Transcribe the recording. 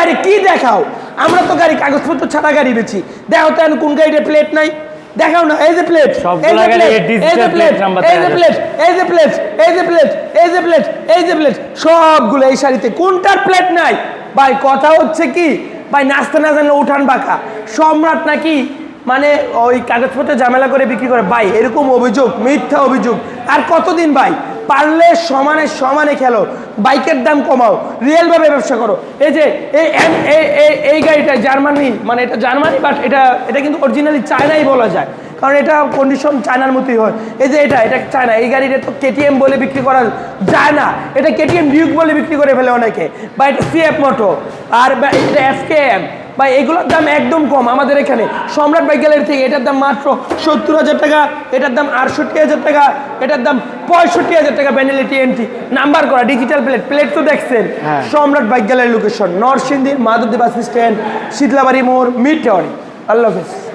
বাইরে কি দেখাও? আমরা তো গাড়ি কাগজপত্র ছাড়া গাড়ি বেচি। দেখো তো কোন গাড়িতে প্লেট নাই, দেখাও না। এই যে প্লেট, এই যে প্লেট, এই যে প্লেট, এই যে প্লেট, এই যে প্লেট, এই যে প্লেট, এই যে প্লেট, এই যে প্লেট, সবগুলো এই শাড়িতে। কোনটার প্লেট নাই ভাই? কথা হচ্ছে কি ভাই, নাচতে না জানলে উঠান বাঁকা। সম্রাট নাকি মানে ওই কাগজপত্র ঝামেলা করে বিক্রি করে ভাই, এরকম অভিযোগ, মিথ্যা অভিযোগ। আর কতদিন ভাই? পারলে সমানে সমানে খেলো, বাইকের দাম কমাও, রিয়েলভাবে ব্যবসা করো। এই যে এই গাড়িটা জার্মানি, মানে এটা জার্মানি, বাট এটা কিন্তু অরিজিনালি চায়নাই বলা যায়, কারণ এটা কন্ডিশন চায়নার মতোই হয়। এই যে এটা চায়না। এই গাড়িটা তো কেটিএম বলে বিক্রি করা যায় না, এটা কেটিএম ডিউক বলে বিক্রি করে ফেলে অনেকে। বা এটা সিএফ মোটো, আর এটা এফকেএম। বা এগুলোর দাম একদম কম আমাদের এখানে সম্রাট বাইক গ্যালারি থেকে। এটার দাম মাত্র 70,000 টাকা, এটার দাম 68,000 টাকা, এটার দাম 65,000 টাকা। ভ্যানিলিটি এন্ট্রি, নাম্বার করা, ডিজিটাল প্লেট। প্লেট তো দেখছেন। সম্রাট bike gallery location Narsingdi, Madhabdi bus stand, Shitalabari মোড়, মিড টাওয়ারি। আল্লাহ হাফেজ।